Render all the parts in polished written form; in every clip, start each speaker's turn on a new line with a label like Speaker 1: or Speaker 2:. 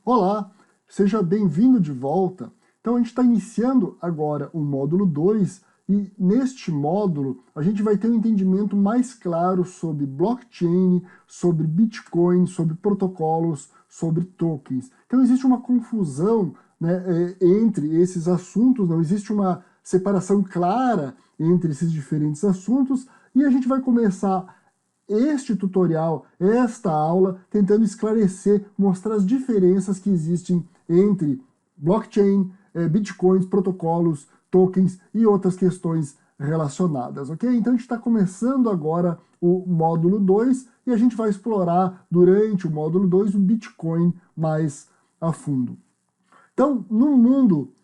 Speaker 1: Olá, seja bem-vindo de volta. Então a gente está iniciando agora o módulo 2 e neste módulo a gente vai ter um entendimento mais claro sobre blockchain, sobre Bitcoin, sobre protocolos, sobre tokens. Então existe uma confusão, né, entre esses assuntos, não existe uma separação clara entre esses diferentes assuntos e a gente vai começar este tutorial, esta aula, tentando esclarecer, mostrar as diferenças que existem entre blockchain, bitcoins, protocolos, tokens e outras questões relacionadas, ok? Então a gente está começando agora o módulo 2 e a gente vai explorar durante o módulo 2 o Bitcoin mais a fundo. Então, no mundo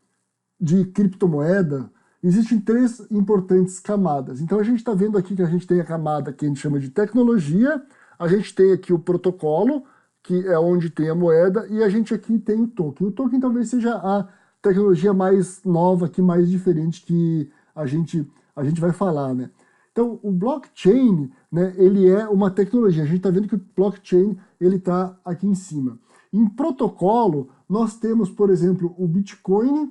Speaker 1: de criptomoeda, existem três importantes camadas. Então a gente está vendo aqui que a gente tem a camada que a gente chama de tecnologia, a gente tem aqui o protocolo, que é onde tem a moeda, e a gente aqui tem o token. O token talvez seja a tecnologia mais nova, que mais diferente que a gente vai falar, né? Então, o blockchain, né, ele é uma tecnologia. A gente está vendo que o blockchain ele está aqui em cima. Em protocolo, nós temos, por exemplo, o Bitcoin.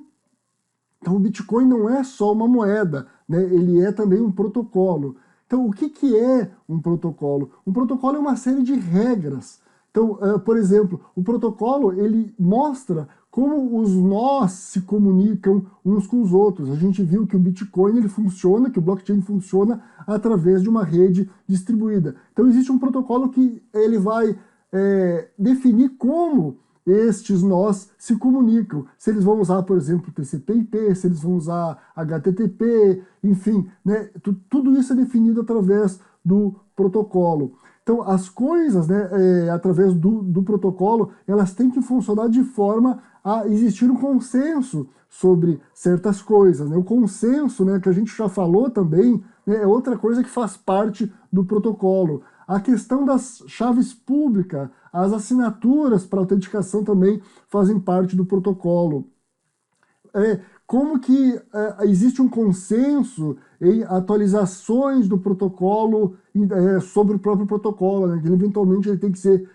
Speaker 1: Então, o Bitcoin não é só uma moeda, né? Ele é também um protocolo. Então, o que é um protocolo? Um protocolo é uma série de regras. Então, por exemplo, o protocolo ele mostra como os nós se comunicam uns com os outros. A gente viu que o Bitcoin ele funciona, que o blockchain funciona através de uma rede distribuída. Então, existe um protocolo que ele vai definir como estes nós se comunicam. Se eles vão usar, por exemplo, TCP/IP, se eles vão usar HTTP, enfim, né, tudo isso é definido através do protocolo. Então, as coisas, né, através do protocolo, elas têm que funcionar de forma a existir um consenso sobre certas coisas. Né? O consenso, né, que a gente já falou também, né, é outra coisa que faz parte do protocolo. A questão das chaves públicas, as assinaturas para autenticação também fazem parte do protocolo. Como que existe um consenso em atualizações do protocolo sobre o próprio protocolo, né? Que eventualmente ele tem que ser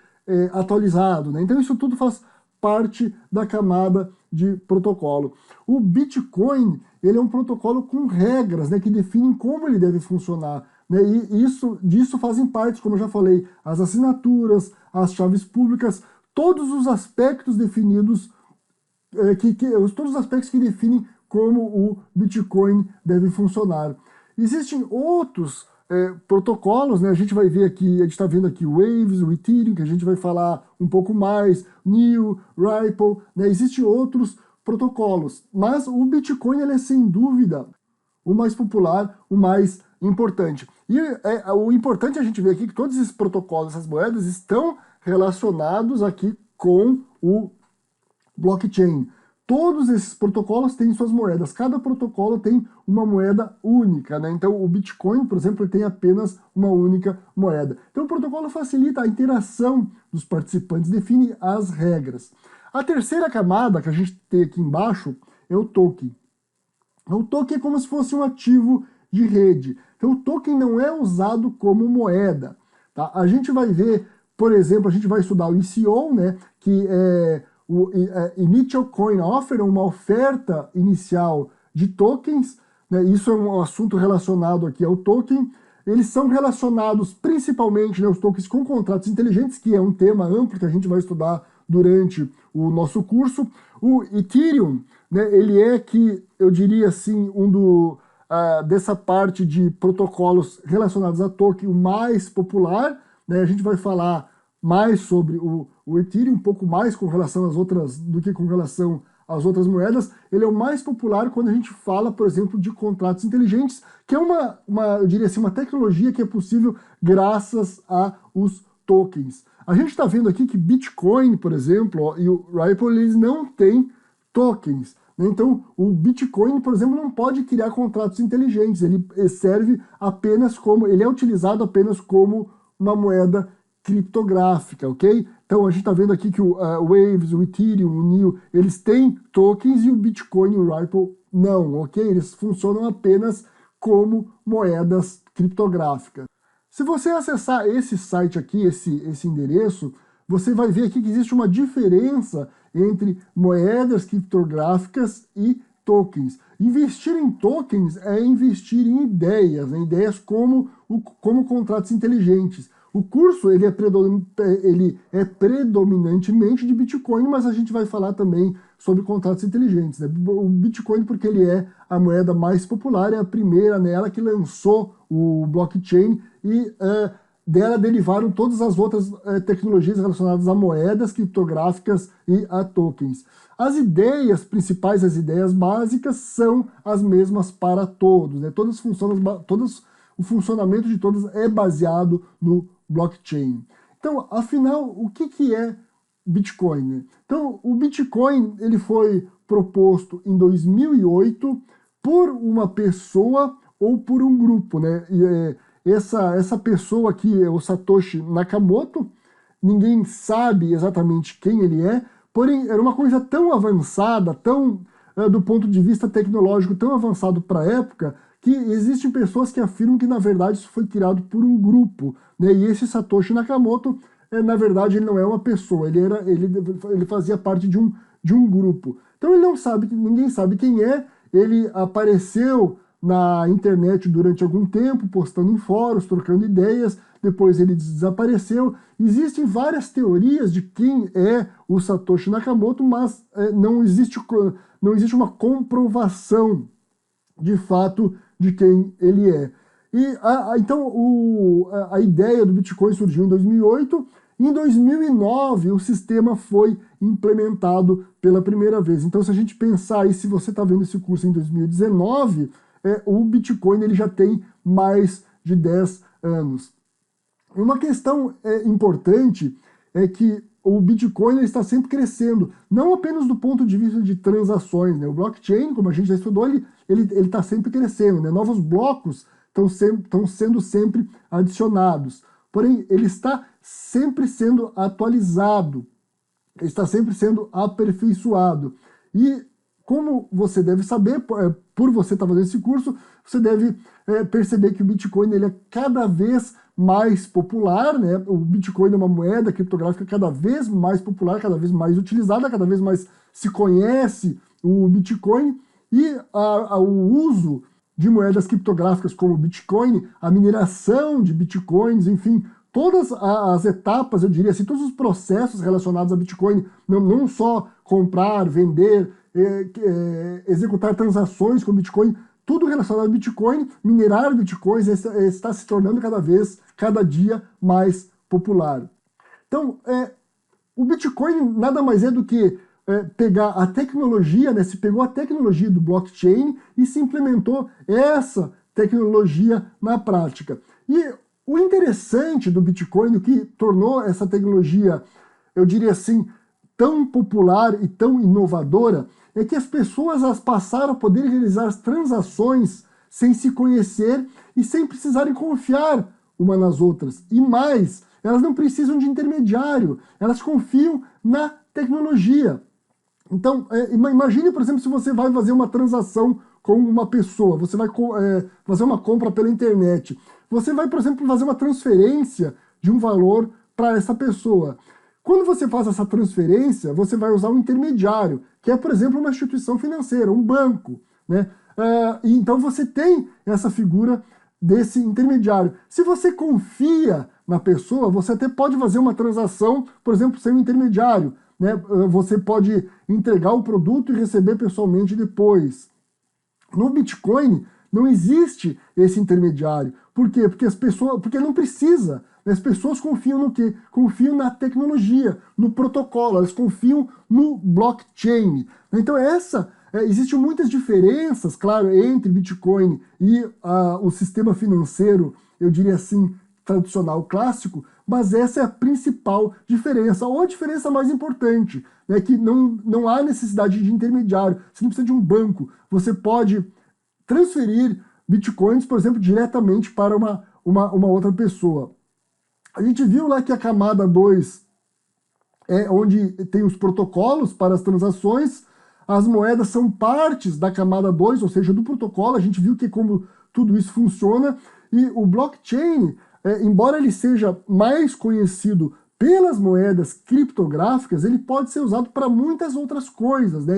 Speaker 1: atualizado. Né? Então isso tudo faz parte da camada de protocolo. O Bitcoin ele é um protocolo com regras, né, que definem como ele deve funcionar. Né, e disso fazem parte, como eu já falei, as assinaturas, as chaves públicas, todos os aspectos definidos, todos os aspectos que definem como o Bitcoin deve funcionar. Existem outros protocolos, né? A gente vai ver aqui, a gente está vendo aqui o Waves, o Ethereum, que a gente vai falar um pouco mais, NEO, Ripple, né? Existem outros protocolos, mas o Bitcoin ele é sem dúvida o mais popular, o mais importante. E o importante é a gente ver aqui que todos esses protocolos, essas moedas, estão relacionados aqui com o blockchain. Todos esses protocolos têm suas moedas. Cada protocolo tem uma moeda única, né? Então, o Bitcoin, por exemplo, tem apenas uma única moeda. Então, o protocolo facilita a interação dos participantes, define as regras. A terceira camada que a gente tem aqui embaixo é o token. O token é como se fosse um ativo de rede. Então, o token não é usado como moeda. Tá? A gente vai ver, por exemplo, a gente vai estudar o ICO, né, que é o Initial Coin Offer, uma oferta inicial de tokens. Né, isso é um assunto relacionado aqui ao token. Eles são relacionados principalmente, né, os tokens com contratos inteligentes, que é um tema amplo que a gente vai estudar durante o nosso curso. O Ethereum, né, ele é que, eu diria assim, dessa parte de protocolos relacionados a token, o mais popular. Né, a gente vai falar mais sobre o Ethereum, um pouco mais com relação às outras do que com relação às outras moedas. Ele é o mais popular quando a gente fala, por exemplo, de contratos inteligentes, que é eu diria assim, uma tecnologia que é possível graças aos tokens. A gente está vendo aqui que Bitcoin, por exemplo, ó, e o Ripple, eles não têm tokens. Né? Então, o Bitcoin, por exemplo, não pode criar contratos inteligentes. Ele serve apenas como, ele é utilizado apenas como uma moeda criptográfica, ok? Então a gente está vendo aqui que o Waves, o Ethereum, o NEO, eles têm tokens e o Bitcoin e o Ripple não, ok? Eles funcionam apenas como moedas criptográficas. Se você acessar esse site aqui, esse endereço, você vai ver aqui que existe uma diferença entre moedas criptográficas e tokens. Investir em tokens é investir em ideias, né? Ideias como contratos inteligentes. O curso ele é predominantemente de Bitcoin, mas a gente vai falar também sobre contratos inteligentes, né? O Bitcoin, porque ele é a moeda mais popular, é a primeira nela que lançou o blockchain e dela derivaram todas as outras tecnologias relacionadas a moedas criptográficas e a tokens. As ideias principais, as ideias básicas, são as mesmas para todos, né? O funcionamento de todas é baseado no blockchain. Então, afinal, o que é Bitcoin, né? Então, o Bitcoin ele foi proposto em 2008 por uma pessoa ou por um grupo, né? Essa pessoa aqui é o Satoshi Nakamoto, ninguém sabe exatamente quem ele é, porém era uma coisa tão avançada, do ponto de vista tecnológico, tão avançado para a época, que existem pessoas que afirmam que na verdade isso foi criado por um grupo, né? E esse Satoshi Nakamoto, na verdade, ele não é uma pessoa, ele fazia parte de um grupo. Então ele não sabe, ninguém sabe quem é, ele apareceu na internet durante algum tempo, postando em fóruns, trocando ideias, depois ele desapareceu. Existem várias teorias de quem é o Satoshi Nakamoto, mas não existe uma comprovação de fato de quem ele é. E então a ideia do Bitcoin surgiu em 2008, e em 2009 o sistema foi implementado pela primeira vez. Então se a gente pensar aí, se você está vendo esse curso em 2019, o Bitcoin ele já tem mais de 10 anos. Uma questão importante é que o Bitcoin ele está sempre crescendo, não apenas do ponto de vista de transações, né? O blockchain, como a gente já estudou, ele está sempre crescendo, né? Novos blocos estão sendo sempre adicionados. Porém, ele está sempre sendo atualizado, ele está sempre sendo aperfeiçoado. E como você deve saber, por você estar fazendo esse curso, você deve perceber que o Bitcoin ele é cada vez mais popular, né? O Bitcoin é uma moeda criptográfica cada vez mais popular, cada vez mais utilizada, cada vez mais se conhece o Bitcoin, e o uso de moedas criptográficas como o Bitcoin, a mineração de Bitcoins, enfim, todas as etapas, eu diria assim, todos os processos relacionados a Bitcoin, não só comprar, vender, executar transações com Bitcoin, tudo relacionado a Bitcoin, minerar Bitcoins está se tornando cada dia mais popular. Então, o Bitcoin nada mais é do que pegar a tecnologia, né? Se pegou a tecnologia do blockchain e se implementou essa tecnologia na prática. E o interessante do Bitcoin, o que tornou essa tecnologia, eu diria assim, tão popular e tão inovadora, é que as pessoas passaram a poder realizar as transações sem se conhecer e sem precisarem confiar uma nas outras. E mais, elas não precisam de intermediário, elas confiam na tecnologia. Então, imagine, por exemplo, se você vai fazer uma transação com uma pessoa, você vai fazer uma compra pela internet. Você vai, por exemplo, fazer uma transferência de um valor para essa pessoa. Quando você faz essa transferência, você vai usar um intermediário, que é, por exemplo, uma instituição financeira, um banco, né? E então você tem essa figura desse intermediário. Se você confia na pessoa, você até pode fazer uma transação, por exemplo, sem um intermediário, né? Você pode entregar o produto e receber pessoalmente depois. No Bitcoin não existe esse intermediário. Por quê? Porque não precisa. As pessoas confiam no quê? Confiam na tecnologia, no protocolo, elas confiam no blockchain. Então existem muitas diferenças, claro, entre Bitcoin e o sistema financeiro, eu diria assim, tradicional, clássico, mas essa é a principal diferença, ou a diferença mais importante, né, que não há necessidade de intermediário, você não precisa de um banco, você pode transferir bitcoins, por exemplo, diretamente para uma outra pessoa. A gente viu lá que a camada 2 é onde tem os protocolos para as transações, as moedas são partes da camada 2, ou seja, do protocolo, a gente viu que como tudo isso funciona, e o blockchain, embora ele seja mais conhecido pelas moedas criptográficas, ele pode ser usado para muitas outras coisas, né?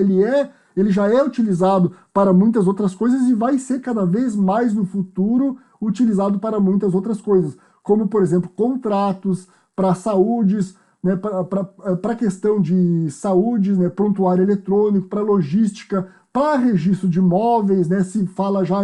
Speaker 1: Ele já é utilizado para muitas outras coisas e vai ser cada vez mais no futuro utilizado para muitas outras coisas, como, por exemplo, contratos para saúdes, né, para questão de saúde, né, prontuário eletrônico, para logística, para registro de imóveis, né, se fala já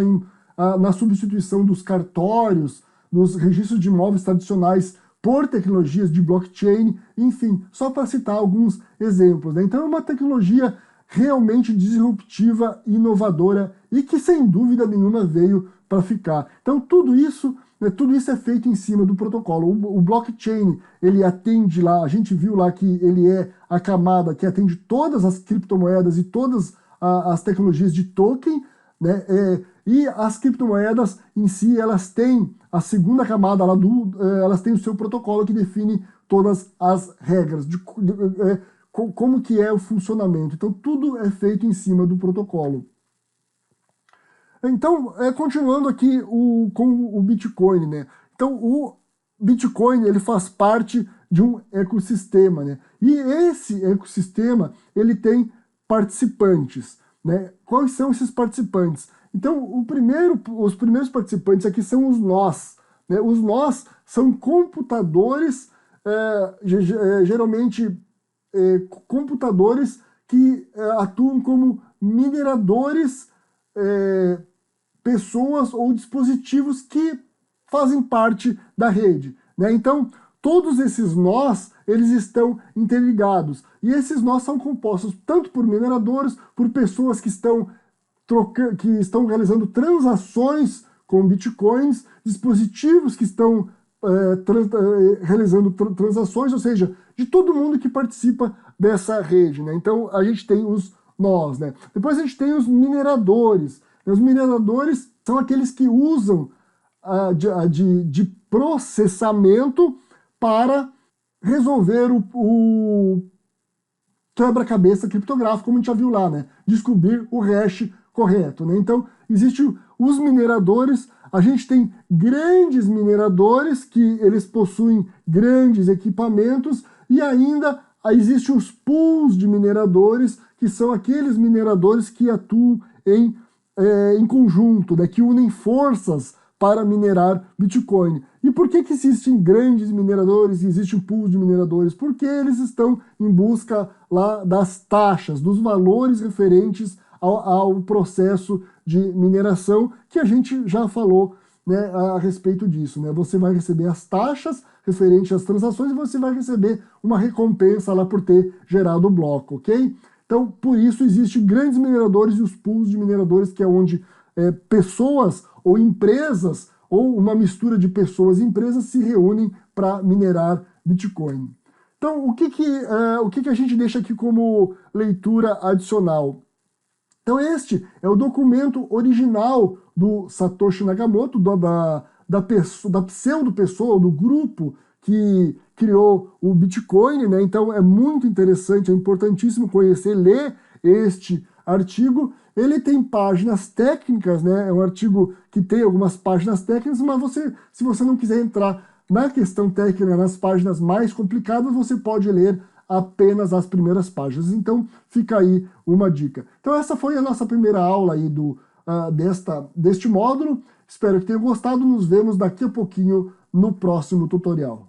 Speaker 1: na substituição dos cartórios, dos registros de imóveis tradicionais por tecnologias de blockchain, enfim, só para citar alguns exemplos, né? Então é uma tecnologia realmente disruptiva, inovadora e que sem dúvida nenhuma veio para ficar. Então tudo isso é feito em cima do protocolo. O blockchain, ele atende lá, a gente viu lá que ele é a camada que atende todas as criptomoedas e todas as tecnologias de token, né? E as criptomoedas em si, elas têm a segunda camada lá elas têm o seu protocolo que define todas as regras de como que é o funcionamento. Então tudo é feito em cima do protocolo. Então, continuando aqui com o Bitcoin, né? Então, o Bitcoin, ele faz parte de um ecossistema, né? E esse ecossistema, ele tem participantes, né? Quais são esses participantes? Então, os primeiros participantes aqui são os nós, né? Os nós são computadores, geralmente computadores que atuam como mineradores, pessoas ou dispositivos que fazem parte da rede, né? Então, todos esses nós, eles estão interligados. E esses nós são compostos tanto por mineradores, por pessoas que estão realizando transações com bitcoins, dispositivos que estão realizando transações, ou seja, de todo mundo que participa dessa rede, né? Então, a gente tem os nós, né? Depois a gente tem os mineradores. Os mineradores são aqueles que usam de processamento para resolver o quebra-cabeça criptográfico, como a gente já viu lá, né? Descobrir o hash correto, né? Então, existem os mineradores, a gente tem grandes mineradores que eles possuem grandes equipamentos e ainda existem os pools de mineradores, que são aqueles mineradores que atuam em conjunto, né, que unem forças para minerar Bitcoin. E por que existem grandes mineradores e existe um pool de mineradores? Porque eles estão em busca lá das taxas, dos valores referentes ao processo de mineração, que a gente já falou, né, a respeito disso, né? Você vai receber as taxas referentes às transações e você vai receber uma recompensa lá por ter gerado o bloco, ok? Então, por isso existem grandes mineradores e os pools de mineradores, que é onde pessoas ou empresas, ou uma mistura de pessoas e empresas se reúnem para minerar Bitcoin. Então, o que a gente deixa aqui como leitura adicional? Então, este é o documento original do Satoshi Nakamoto, da pseudo-pessoa, do grupo que criou o Bitcoin, né? Então é muito interessante, é importantíssimo conhecer, ler este artigo. Ele tem páginas técnicas, né? É um artigo que tem algumas páginas técnicas, mas se você não quiser entrar na questão técnica, nas páginas mais complicadas, você pode ler apenas as primeiras páginas. Então fica aí uma dica. Então essa foi a nossa primeira aula aí deste módulo. Espero que tenham gostado. Nos vemos daqui a pouquinho no próximo tutorial.